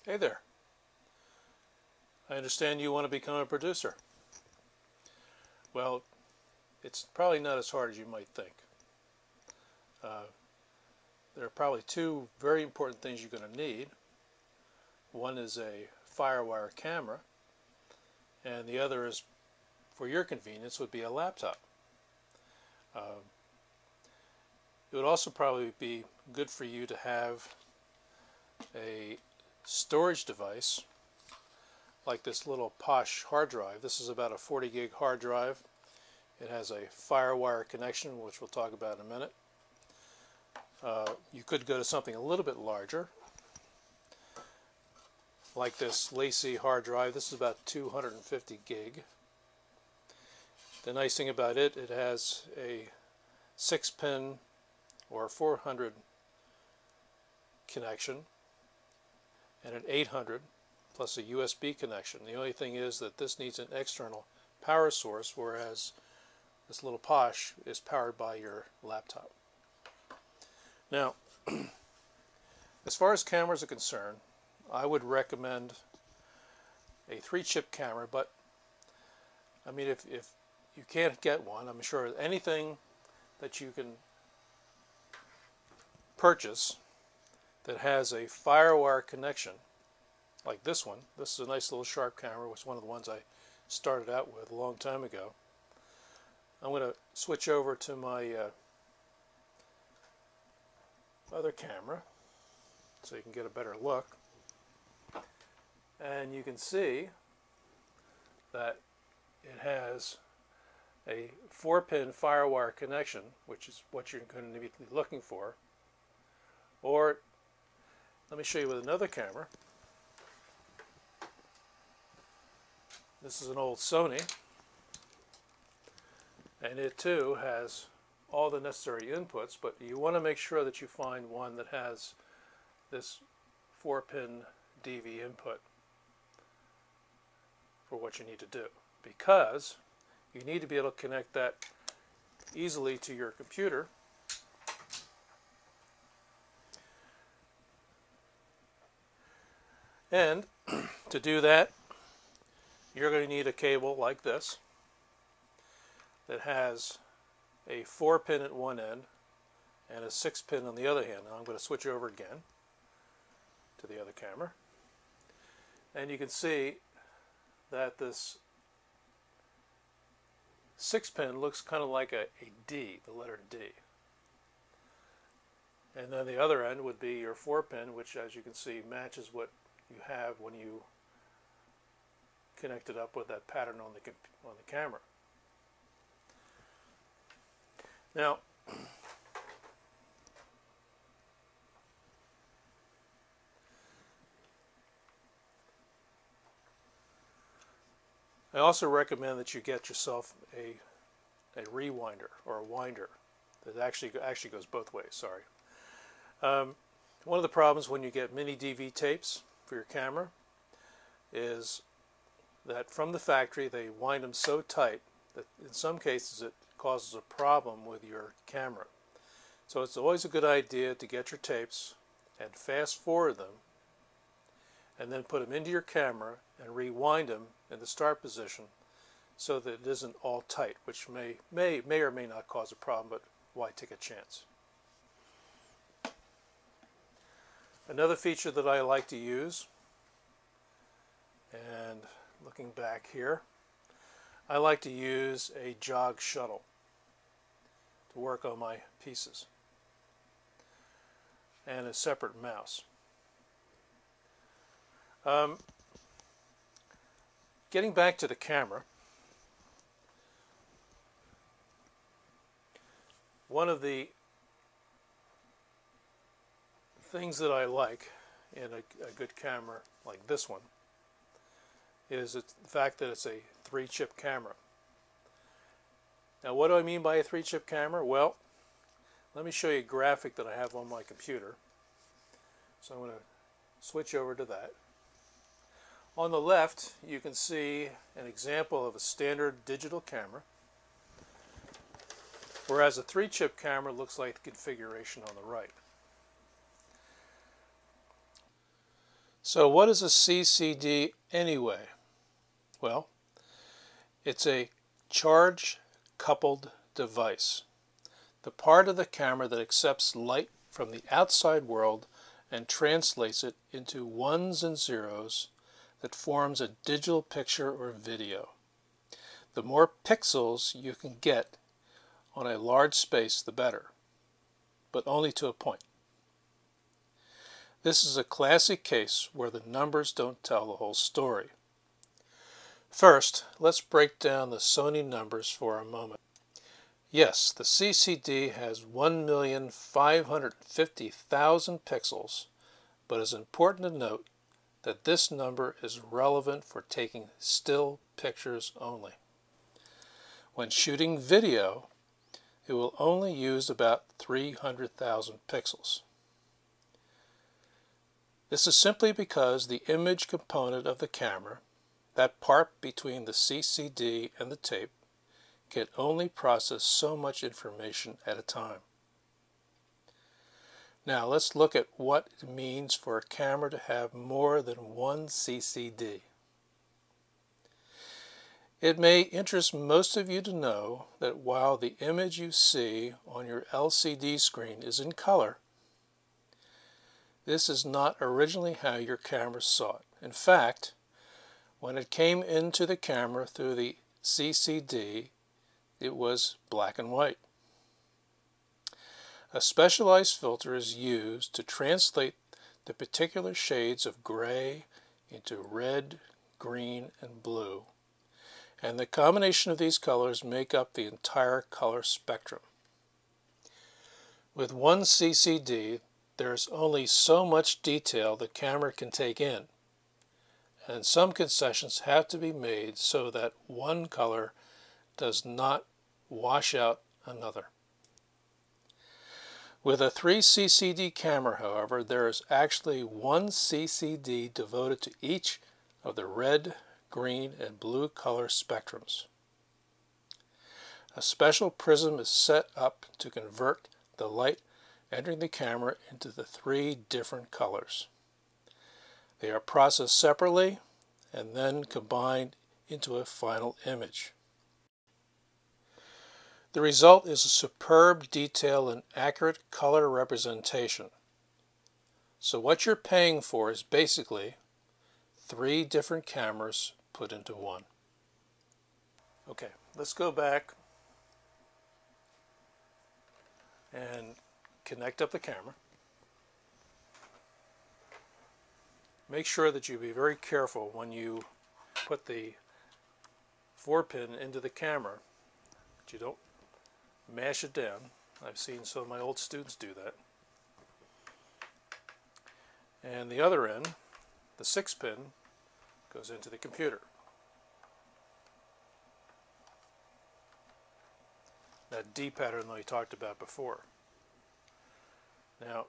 Hey there. I understand you want to become a producer. Well, it's probably not as hard as you might think. Uh, there are probably two very important things you're going to need. One is a FireWire camera, and the other is, for your convenience, would be a laptop. It would also probably be good for you to have a storage device like this little posh hard drive. This is about a 40 gig hard drive. It has a FireWire connection, which we'll talk about in a minute. You could go to something a little bit larger, like this Lacy hard drive. This is about 250 gig. The nice thing about it, it has a 6-pin or 400 connection and an 800 plus a USB connection. The only thing is that this needs an external power source, whereas this little posh is powered by your laptop. Now, as far as cameras are concerned, I would recommend a 3-chip camera, but I mean, if you can't get one, I'm sure anything that you can purchase that has a FireWire connection, like this one. This is a nice little sharp camera, which is one of the ones I started out with a long time ago. I'm going to switch over to my other camera so you can get a better look. And you can see that it has a 4-pin FireWire connection, which is what you're going to be looking for. Or let me show you with another camera. This is an old Sony, and it too has all the necessary inputs, but you want to make sure that you find one that has this 4-pin DV input for what you need to do, because you need to be able to connect that easily to your computer. And to do that, you're going to need a cable like this that has a 4-pin at one end and a 6-pin on the other hand. Now I'm going to switch over again to the other camera, and you can see that this 6-pin looks kind of like a D, the letter D. And then the other end would be your 4-pin, which, as you can see, matches what you have when you connect it up with that pattern on the camera. Now, I also recommend that you get yourself a rewinder or a winder that actually goes both ways. Sorry. One of the problems when you get mini DV tapes for your camera is that from the factory they wind them so tight that in some cases it causes a problem with your camera. So it's always a good idea to get your tapes and fast forward them and then put them into your camera and rewind them in the start position so that it isn't all tight, which may or may not cause a problem, but why take a chance? Another feature that I like to use, and looking back here, I like to use a jog shuttle to work on my pieces, and a separate mouse. Getting back to the camera, one of the things that I like in a good camera like this one is the fact that it's a 3-chip camera. Now, what do I mean by a 3-chip camera? Well, let me show you a graphic that I have on my computer. So I'm going to switch over to that. On the left, you can see an example of a standard digital camera, whereas a 3-chip camera looks like the configuration on the right. So what is a CCD anyway? Well, it's a charge-coupled device, the part of the camera that accepts light from the outside world and translates it into ones and zeros that forms a digital picture or video. The more pixels you can get on a large space, the better, but only to a point. This is a classic case where the numbers don't tell the whole story. First, let's break down the Sony numbers for a moment. Yes, the CCD has 1,550,000 pixels, but it's important to note that this number is relevant for taking still pictures only. When shooting video, it will only use about 300,000 pixels. This is simply because the image component of the camera, that part between the CCD and the tape, can only process so much information at a time. Now let's look at what it means for a camera to have more than one CCD. It may interest most of you to know that while the image you see on your LCD screen is in color, this is not originally how your camera saw it. In fact, when it came into the camera through the CCD, it was black and white. A specialized filter is used to translate the particular shades of gray into red, green, and blue, and the combination of these colors make up the entire color spectrum. With one CCD, there's only so much detail the camera can take in, and some concessions have to be made so that one color does not wash out another. With a 3 CCD camera, however, there is actually one CCD devoted to each of the red, green, and blue color spectrums. A special prism is set up to convert the light entering the camera into the 3 different colors. They are processed separately and then combined into a final image. The result is a superb detail and accurate color representation. So what you're paying for is basically 3 different cameras put into one. Okay, let's go back and connect up the camera. Make sure that you be very careful when you put the 4-pin into the camera that you don't mash it down. I've seen some of my old students do that. And the other end, the 6-pin, goes into the computer. That D pattern that I talked about before. Now,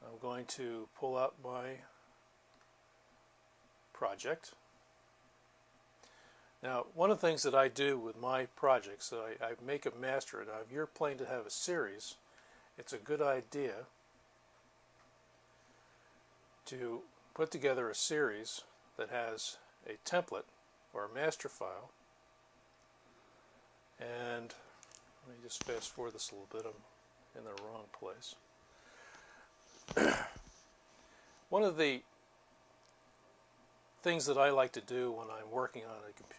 I'm going to pull out my project. Now, one of the things that I do with my projects, I make a master, and if you're planning to have a series, it's a good idea to put together a series that has a template or a master file. And let me just fast forward this a little bit, I'm in the wrong place. One of the things that I like to do when I'm working on